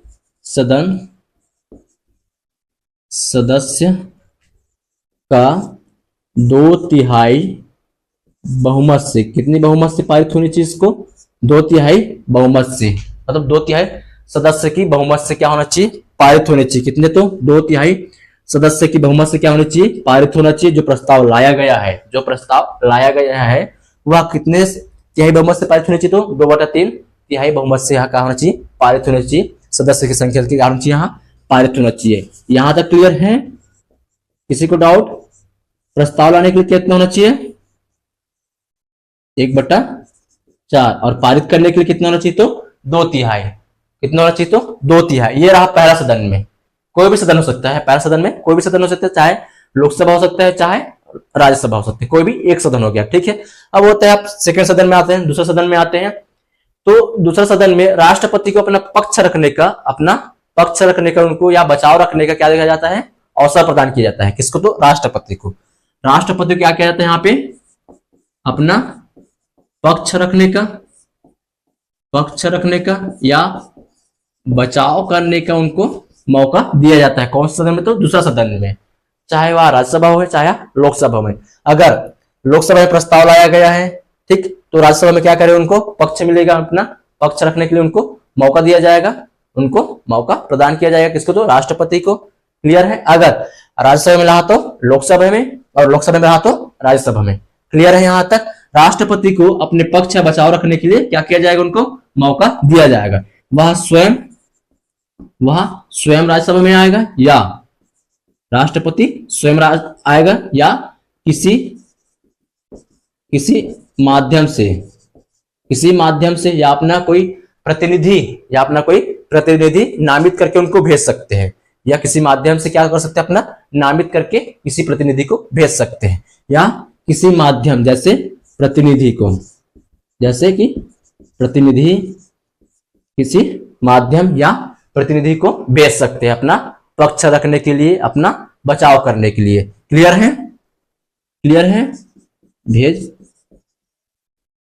सदन सदस्य का 2/3 बहुमत से, कितनी बहुमत से पारित होनी चाहिए? इसको 2/3 बहुमत से, मतलब 2/3 सदस्य की बहुमत से क्या होना चाहिए? पारित होने चाहिए। कितने? तो 2/3 सदस्य की बहुमत से क्या होनी चाहिए? पारित होना चाहिए। जो प्रस्ताव लाया गया है, जो प्रस्ताव लाया गया है वह कितने तिहाई बहुमत से पारित होनी चाहिए? तो 2/3 तिहाई बहुमत से यहाँ क्या होना चाहिए? पारित होना चाहिए। सदस्य की संख्या के कारण चाहिए यहाँ पारित होना चाहिए। यहां तक क्लियर है? किसी को डाउट? प्रस्ताव लाने के लिए कितना होना चाहिए? 1/4 और पारित करने के लिए कितना होना चाहिए? तो 2/3। कितना होना चाहिए? तो 2/3। ये रहा पहला सदन में, कोई भी सदन हो सकता है। पहला सदन में कोई भी सदन हो सकता है, चाहे लोकसभा हो सकता है चाहे राज्यसभा हो सकती है, कोई भी एक सदन हो गया। ठीक है? अब होता है आप सेकंड सदन में आते हैं, दूसरे सदन में आते हैं। तो दूसरा सदन में राष्ट्रपति को अपना पक्ष रखने का उनको या बचाव रखने का क्या देखा जाता है? अवसर प्रदान किया जाता है। किसको? तो राष्ट्रपति को। राष्ट्रपति को क्या किया जाता है यहाँ पे? अपना पक्ष रखने का या बचाव करने का उनको मौका दिया जाता है। कौन से सदन में? तो दूसरा सदन में, चाहे वह राज्यसभा हो चाहे लोकसभा में। अगर लोकसभा में प्रस्ताव लाया गया है, ठीक, तो राज्यसभा में क्या करे? उनको पक्ष मिलेगा, अपना पक्ष रखने के लिए उनको मौका दिया जाएगा, उनको मौका प्रदान किया जाएगा। किसको? तो राष्ट्रपति को। क्लियर है? अगर राज्यसभा में रहा तो लोकसभा में, और लोकसभा में रहा तो राज्यसभा में। क्लियर है? यहां तक राष्ट्रपति को अपने पक्ष या बचाव रखने के लिए क्या किया जाएगा? उनको मौका दिया जाएगा। वह स्वयं राज्यसभा में आएगा या राष्ट्रपति स्वयं आएगा या किसी माध्यम से या अपना कोई प्रतिनिधि नामित करके उनको भेज सकते हैं, या किसी माध्यम से क्या कर सकते हैं? अपना नामित करके किसी प्रतिनिधि को भेज सकते हैं, या किसी माध्यम जैसे कि प्रतिनिधि किसी माध्यम या प्रतिनिधि को भेज सकते हैं अपना पक्ष रखने के लिए, अपना बचाव करने के लिए। क्लियर है? भेज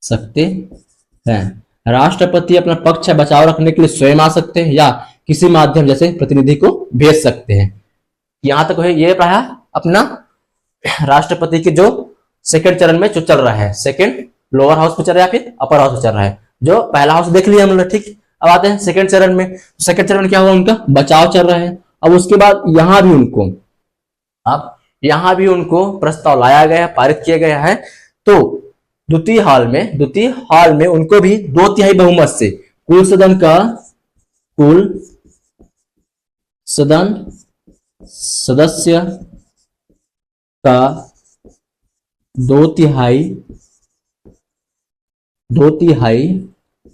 सकते हैं। राष्ट्रपति अपना पक्ष बचाव रखने के लिए स्वयं आ सकते हैं या किसी माध्यम जैसे प्रतिनिधि को भेज सकते हैं। यहां तक है। ये रहा अपना राष्ट्रपति के जो सेकंड चरण में जो चल रहा है, सेकंड लोअर हाउस में चल रहा है या फिर अपर हाउस में चल रहा है। जो पहला हाउस देख लिया हम लोग, ठीक। अब आते हैं सेकंड चरण में। सेकंड चरण में क्या हुआ, उनका बचाव चल रहा है। अब उसके बाद यहां भी उनको, अब यहां भी उनको प्रस्ताव लाया गया, पारित किया गया है। तो द्वितीय हाल में उनको भी 2/3 बहुमत से कुल सदन सदस्य का 2/3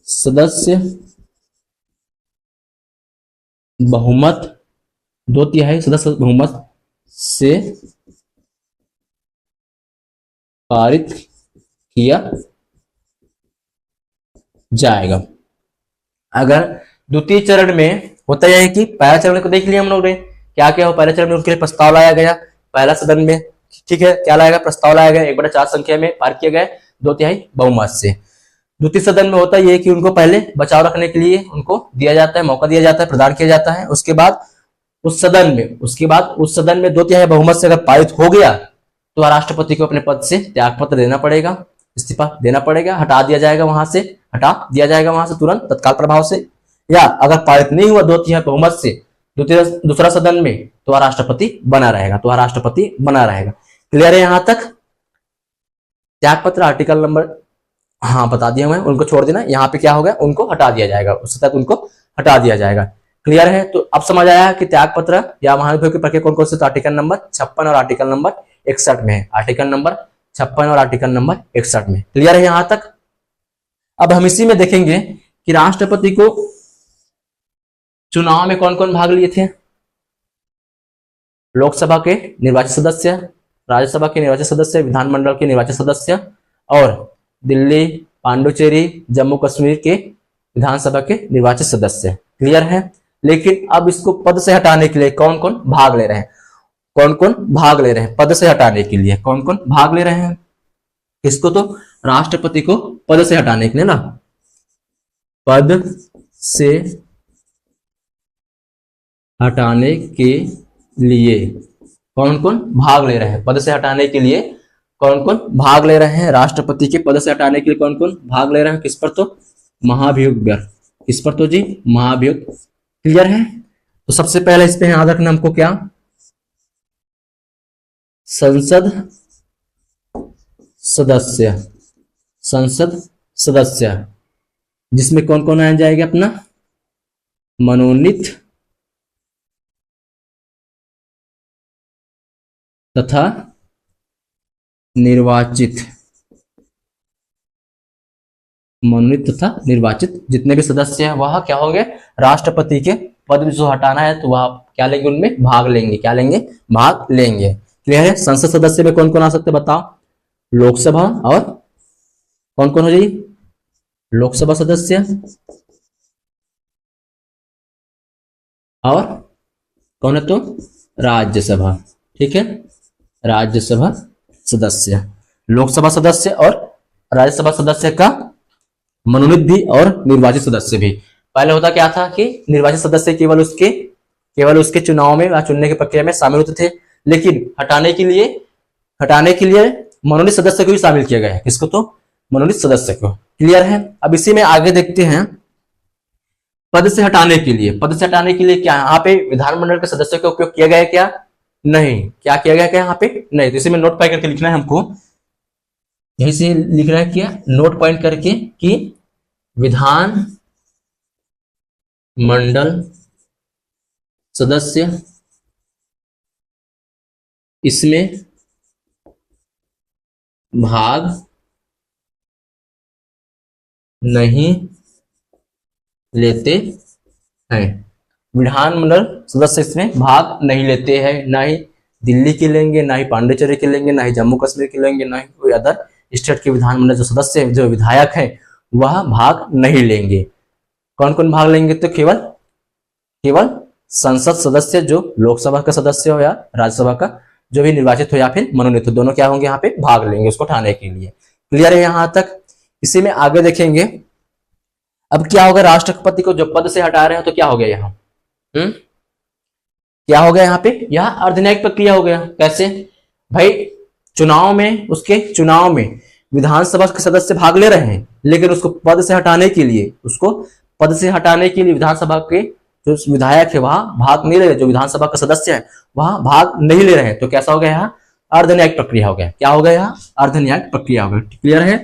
सदस्य बहुमत 2/3 सदस्य बहुमत से पारित किया जाएगा। अगर द्वितीय चरण में होता है कि पहला चरण को देख लिया हम लोग ने, क्या क्या हो, पहले चरण में उनके लिए प्रस्ताव लाया गया पहला सदन में, ठीक है, क्या लाया गया, प्रस्ताव लाया गया 1/4 संख्या में पारित किया गया 2/3 बहुमत से। द्वितीय सदन में होता है कि उनको पहले बचाव रखने के लिए उनको दिया जाता है, मौका दिया जाता है, प्रदान किया जाता है। उसके बाद उस सदन में 2/3 बहुमत से अगर पारित हो गया तो राष्ट्रपति को अपने पद से त्यागपत्र देना पड़ेगा, इस्तीफा देना पड़ेगा, हटा दिया जाएगा वहां से तुरंत तत्काल प्रभाव से। या अगर पारित नहीं हुआ 2/3 बहुमत से दूसरा सदन में तो राष्ट्रपति बना रहेगा, क्लियर है यहां तक। त्यागपत्र आर्टिकल नंबर, हाँ बता दिया मैं, उनको छोड़ देना। यहाँ पे क्या होगा, उनको हटा दिया जाएगा, उससे तक उनको हटा दिया जाएगा, क्लियर है। तो अब समझ आया कि त्यागपत्र या महाभियोग की प्रक्रिया कौन कौन से, तो आर्टिकल नंबर 56 और आर्टिकल नंबर 61 में है, आर्टिकल नंबर 56 और आर्टिकल नंबर 61 में, क्लियर है यहां तक। अब हम इसी में देखेंगे कि राष्ट्रपति को चुनाव में कौन कौन भाग लिए थे। लोकसभा के निर्वाचित सदस्य, राज्यसभा के निर्वाचित सदस्य, विधानमंडल के निर्वाचित सदस्य और दिल्ली, पांडुचेरी, जम्मू कश्मीर के विधानसभा के निर्वाचित सदस्य, क्लियर है। लेकिन अब इसको पद से हटाने के लिए कौन कौन भाग ले रहे हैं, पद से हटाने के लिए कौन कौन भाग ले रहे हैं, इसको तो राष्ट्रपति को पद से हटाने के लिए ना, पद से हटाने के लिए कौन कौन भाग ले रहे हैं, पद से हटाने के लिए कौन कौन भाग ले रहे हैं, राष्ट्रपति के पद से हटाने के लिए कौन कौन भाग ले रहे हैं, किस पर, तो महाभियोग, किस पर, तो जी महाभियोग, क्लियर है। तो सबसे पहले इस पे याद रखना हमको क्या, संसद सदस्य जिसमें कौन कौन आ जाएगा, अपना मनोनीत तथा निर्वाचित जितने भी सदस्य हैं वह क्या होंगे, राष्ट्रपति के पद जो हटाना है तो वह क्या लेंगे, उनमें भाग लेंगे, भाग लेंगे, क्लियर है। संसद सदस्य में कौन कौन आ सकते बताओ, लोकसभा और कौन कौन हो जाइए, लोकसभा सदस्य और कौन है, तो राज्यसभा, ठीक है, राज्यसभा सदस्य, लोकसभा सदस्य और राज्यसभा सदस्य का मनोनीत भी और निर्वाचित सदस्य भी। पहले होता क्या था कि निर्वाचित सदस्य केवल उसके चुनाव में या चुनने की प्रक्रिया में शामिल होते थे, लेकिन हटाने के लिए मनोनीत सदस्य को भी शामिल किया गया है, किसको, तो मनोनीत सदस्य को, क्लियर है। अब इसी में आगे देखते हैं, पद से हटाने के लिए क्या यहाँ पे विधानमंडल के सदस्यों का उपयोग किया गया है क्या, नहीं, क्या किया गया क्या यहाँ पे, नहीं। तो इसी में नोट पॉइंट करके लिखना है हमको, यहीं से लिख रहा है क्या, नोट पॉइंट करके कि विधान मंडल सदस्य इसमें भाग नहीं लेते हैं, विधानमंडल सदस्य इसमें भाग नहीं लेते हैं, ना ही दिल्ली के लेंगे, ना ही पांडिचेरी के लेंगे, ना ही जम्मू कश्मीर के लेंगे, ना ही कोई अदर स्टेट के विधानमंडल जो सदस्य जो विधायक हैं वह भाग नहीं लेंगे। कौन कौन भाग लेंगे, तो केवल संसद सदस्य जो लोकसभा का सदस्य हो या राज्यसभा का जो भी निर्वाचित हो या फिर मनोनीत हो, दोनों क्या होंगे यहाँ पे भाग लेंगे उसको उठाने के लिए, क्लियर है यहां तक। इसी में आगे देखेंगे, अब क्या होगा, राष्ट्रपति को जो पद से हटा रहे हो तो क्या हो गया यहाँ, क्या हो गया यहाँ पे, यह अर्धन्यायिक प्रक्रिया हो गया। कैसे भाई, उसके चुनाव में विधानसभा के सदस्य भाग ले रहे हैं, लेकिन उसको पद से हटाने के लिए, उसको पद से हटाने के लिए विधानसभा के जो विधायक है वहां भाग नहीं ले रहे, जो विधानसभा का सदस्य है वहां भाग नहीं ले रहे हैं, तो कैसा हो गया यहाँ? अर्धन्यायिक प्रक्रिया हो गया। क्या हो गया यहाँ? अर्धन्यायिक प्रक्रिया हो गया। क्लियर है?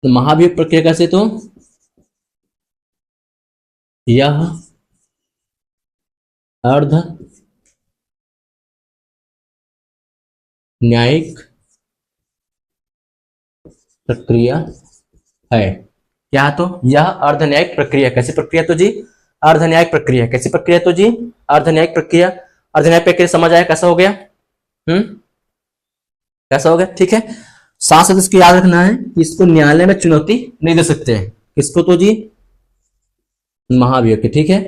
तो महाभियोग प्रक्रिया कैसे? तो यह अर्ध न्यायिक प्रक्रिया है। क्या? तो यह अर्ध न्यायिक प्रक्रिया। कैसी प्रक्रिया? तो जी अर्ध न्यायिक प्रक्रिया। कैसी प्रक्रिया? तो जी अर्ध न्यायिक प्रक्रिया। अर्ध न्यायिक प्रक्रिया समझ आया कैसा हो गया? कैसा हो गया? ठीक है। साथ साथ इसको याद रखना है कि इसको न्यायालय में चुनौती नहीं दे सकते हैं। किसको? तो जी महाभियोग के। ठीक है,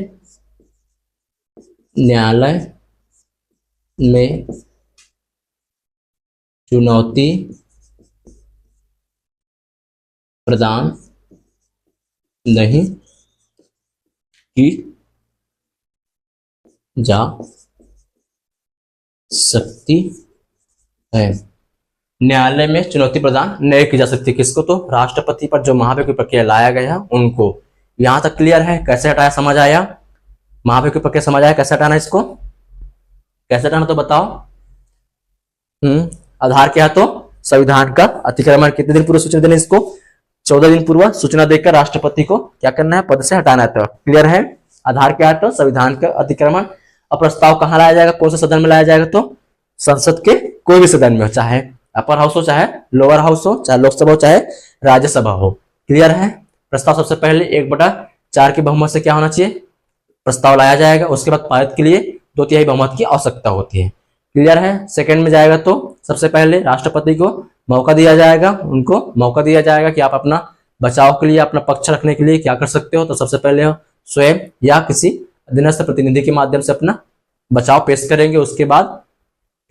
न्यायालय में चुनौती प्रदान नहीं की जा सकती है। न्यायालय में चुनौती प्रदान नहीं की जा सकती। किसको? तो राष्ट्रपति पर जो महाभियोग की प्रक्रिया लाया गया उनको। यहां तक क्लियर है? कैसे हटाया समझ आया? महाभियोग की प्रक्रिया समझ आया कैसे हटाना? इसको कैसे हटाना तो बताओ। आधार क्या? तो संविधान का अतिक्रमण। कितने दिन पूर्व सूचना देना? इसको 14 दिन पूर्व सूचना देकर राष्ट्रपति को क्या करना है? पद से हटाना है। तो क्लियर है? आधार क्या? तो संविधान का अतिक्रमण। अब प्रस्ताव कहां लाया जाएगा? कौन से सदन में लाया जाएगा? तो संसद के कोई भी सदन में, चाहे अपर हाउस हो, चाहे लोअर हाउस हो, चाहे लोकसभा हो, चाहे राज्यसभा हो। क्लियर है? प्रस्ताव सबसे पहले 1/4 की बहुमत से क्या होना चाहिए? प्रस्ताव लाया जाएगा। उसके बाद पारित के लिए 2/3 बहुमत की आवश्यकता होती है। क्लियर है? सेकंड में जाएगा तो सबसे पहले राष्ट्रपति को मौका दिया जाएगा, उनको मौका दिया जाएगा कि आप अपना बचाव के लिए, अपना पक्ष रखने के लिए क्या कर सकते हो। तो सबसे पहले स्वयं या किसी अधीनस्थ प्रतिनिधि के माध्यम से अपना बचाव पेश करेंगे। उसके बाद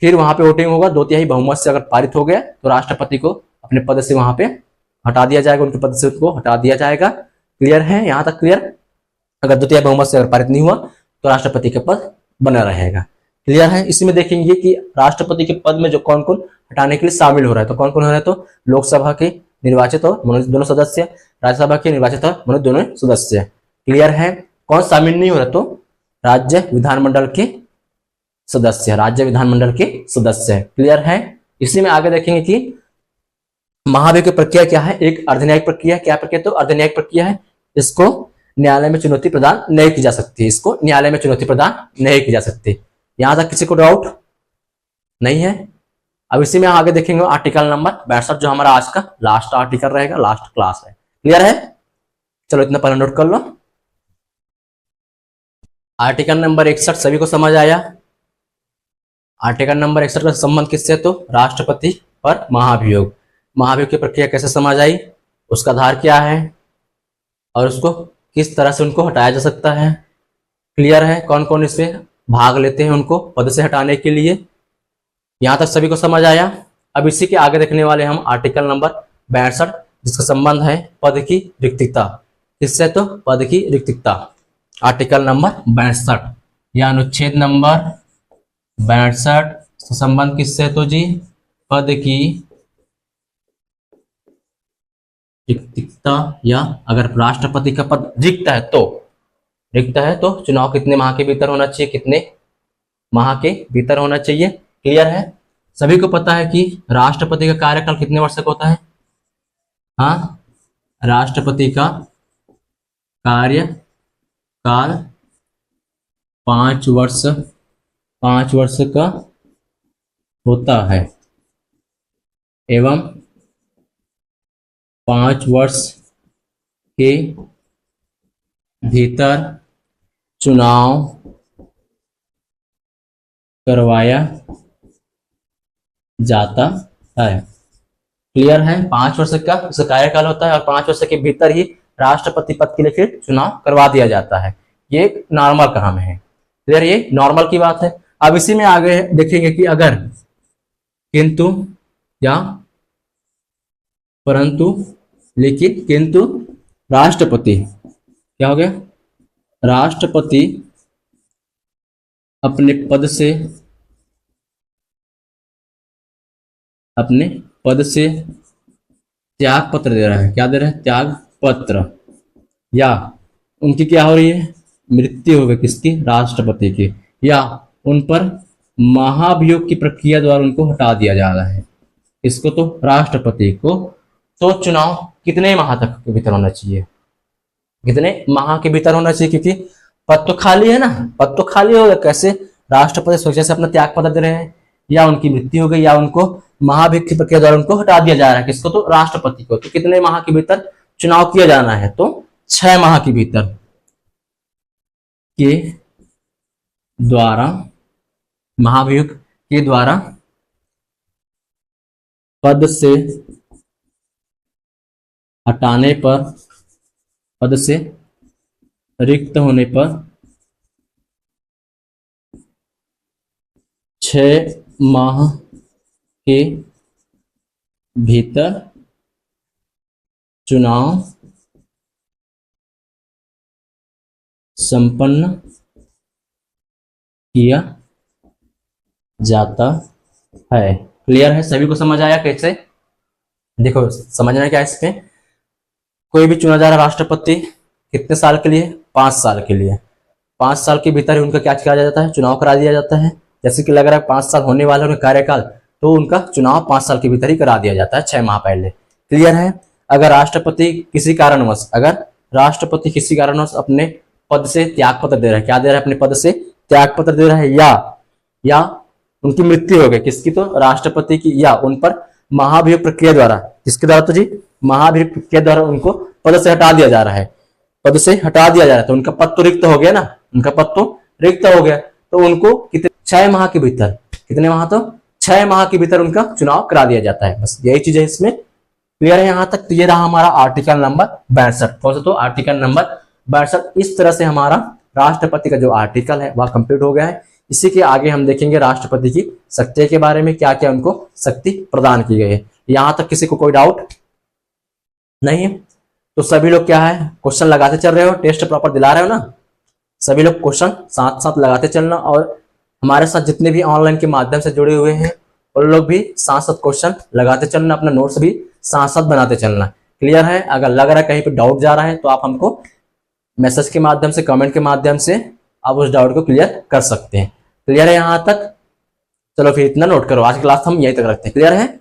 फिर वहां पे वोटिंग होगा। 2/3 बहुमत से अगर पारित हो गया तो राष्ट्रपति को अपने पद से वहां पे हटा दिया जाएगा, उनके पद से उनको हटा दिया जाएगा। क्लियर है? यहां तक क्लियर? अगर 2/3 बहुमत से अगर पारित नहीं हुआ तो राष्ट्रपति के पद बना रहेगा। क्लियर है? इसमें देखेंगे कि राष्ट्रपति के पद में जो कौन कौन हटाने के लिए शामिल हो रहा है। तो कौन कौन हो रहा है? तो लोकसभा के निर्वाचित और मनोनीत दोनों सदस्य, राज्यसभा के निर्वाचित और मनोनीत दोनों सदस्य। क्लियर है? कौन शामिल नहीं हो रहा? तो राज्य विधानमंडल के सदस्य, राज्य विधानमंडल के सदस्य। क्लियर है? इसी में आगे देखेंगे कि महाभियोग की प्रक्रिया क्या है? एक अर्धन्यायिक प्रक्रिया। क्या प्रक्रिया? तो अर्धन्यायिक प्रक्रिया है। इसको न्यायालय में चुनौती प्रदान नहीं की जा सकती। इसको न्यायालय में चुनौती प्रदान नहीं की जा सकती। यहां तक किसी को डाउट नहीं है? अब इसी में आगे देखेंगे आर्टिकल नंबर 62, जो हमारा आज का लास्ट आर्टिकल रहेगा, लास्ट क्लास है। क्लियर है? चलो इतना पहले नोट कर लो। आर्टिकल नंबर 61 सभी को समझ आया? आर्टिकल नंबर 61 का संबंध किससे? तो राष्ट्रपति पर महाभियोग। महाभियोग की प्रक्रिया कैसे समझ आई, उसका आधार क्या है और उसको किस तरह से उनको हटाया जा सकता है। क्लियर है? कौन कौन इसमें भाग लेते हैं उनको पद से हटाने के लिए। यहां तक सभी को समझ आया? अब इसी के आगे देखने वाले हम आर्टिकल नंबर 62, जिसका संबंध है पद की रिक्तता। किससे? तो पद की रिक्तता। आर्टिकल नंबर 62 या अनुच्छेद नंबर 62 संबंध किससे? तो जी पद की रिक्तता, या अगर राष्ट्रपति का पद रिक्त है तो चुनाव कितने माह के भीतर होना चाहिए? कितने माह के भीतर होना चाहिए? क्लियर है? सभी को पता है कि राष्ट्रपति का कार्यकाल कितने वर्ष तक होता है? हाँ, राष्ट्रपति का कार्यकाल 5 वर्ष का होता है एवं 5 वर्ष के भीतर चुनाव करवाया जाता है। क्लियर है? 5 वर्ष का उसका कार्यकाल होता है और 5 वर्ष के भीतर ही राष्ट्रपति पद के लिए फिर चुनाव करवा दिया जाता है। ये नॉर्मल काम है। क्लियर? ये नॉर्मल की बात है। अब इसी में आगे देखेंगे कि अगर किंतु या परंतु, लेकिन, किंतु राष्ट्रपति क्या हो गया? राष्ट्रपति अपने पद से अपने पद से त्याग पत्र दे रहा है। क्या दे रहा है? त्याग पत्र। या उनकी क्या हो रही है? मृत्यु हो गई किसकी? राष्ट्रपति की। या उन पर महाभियोग की प्रक्रिया द्वारा उनको हटा दिया जा रहा है। इसको तो राष्ट्रपति को। तो चुनाव कितने माह तक के भीतर होना चाहिए? कितने माह के भीतर होना चाहिए? क्योंकि पद तो खाली है ना, पद तो खाली हो गया। कैसे? राष्ट्रपति स्वेच्छा से अपना त्याग पत्र दे रहे हैं, या उनकी मृत्यु हो गई, या उनको महाभियोग की प्रक्रिया द्वारा उनको हटा दिया जा रहा है। किसको? तो राष्ट्रपति को। तो कितने माह के भीतर चुनाव किया जाना है? तो 6 माह के भीतर के द्वारा, महाभियोग के द्वारा पद से हटाने पर, पद से रिक्त होने पर 6 माह के भीतर चुनाव संपन्न किया जाता है। क्लियर है? सभी को समझ आया? कैसे? देखो समझना क्या है इसमें। कोई भी चुना जा रहा राष्ट्रपति कितने साल के लिए? 5 साल के लिए। 5 साल के भीतर ही उनका क्या किया जाता है? चुनाव करा दिया जाता है। जैसे कि लग रहा है 5 साल होने वाला उनका कार्यकाल, तो उनका चुनाव 5 साल के भीतर ही करा दिया जाता है, 6 माह पहले। क्लियर है? अगर राष्ट्रपति किसी कारणवश अपने पद से त्याग पत्र दे रहा है, क्या दे रहा है? अपने पद से त्याग पत्र दे रहा है, या उनकी मृत्यु हो गई किसकी? तो राष्ट्रपति की। या उन पर महाभियोग प्रक्रिया द्वारा, किसके द्वारा? तो जी महाभियोग प्रक्रिया द्वारा उनको पद से हटा दिया जा रहा है, पद से हटा दिया जा रहा है। तो उनका पद तो रिक्त हो गया ना, उनका पद तो रिक्त हो गया। तो उनको कितने? 6 माह के भीतर। कितने माह? तो 6 माह के भीतर उनका चुनाव करा दिया जाता है। बस यही चीज है इसमें। क्लियर है यहां तक? तो ये रहा हमारा आर्टिकल नंबर 62। कौन सा? तो आर्टिकल नंबर 62। इस तरह से हमारा राष्ट्रपति का जो आर्टिकल है वह कंप्लीट हो गया है। इसी के आगे हम देखेंगे राष्ट्रपति की शक्ति के बारे में, क्या क्या उनको शक्ति प्रदान की गई है। यहां तक किसी को कोई डाउट नहीं है? तो सभी लोग क्या है, क्वेश्चन लगाते चल रहे हो, टेस्ट प्रॉपर दिला रहे हो ना? सभी लोग क्वेश्चन साथ साथ लगाते चलना, और हमारे साथ जितने भी ऑनलाइन के माध्यम से जुड़े हुए हैं उन लोग भी साथ साथ क्वेश्चन लगाते चलना, अपना नोट्स भी साथ साथ बनाते चलना। क्लियर है? अगर लग रहा है कहीं पे डाउट जा रहा है तो आप हमको मैसेज के माध्यम से, कमेंट के माध्यम से आप उस डाउट को क्लियर कर सकते हैं। क्लियर है यहां तक? चलो फिर इतना नोट करो, आज की क्लास हम यहीं तक रखते हैं। क्लियर है?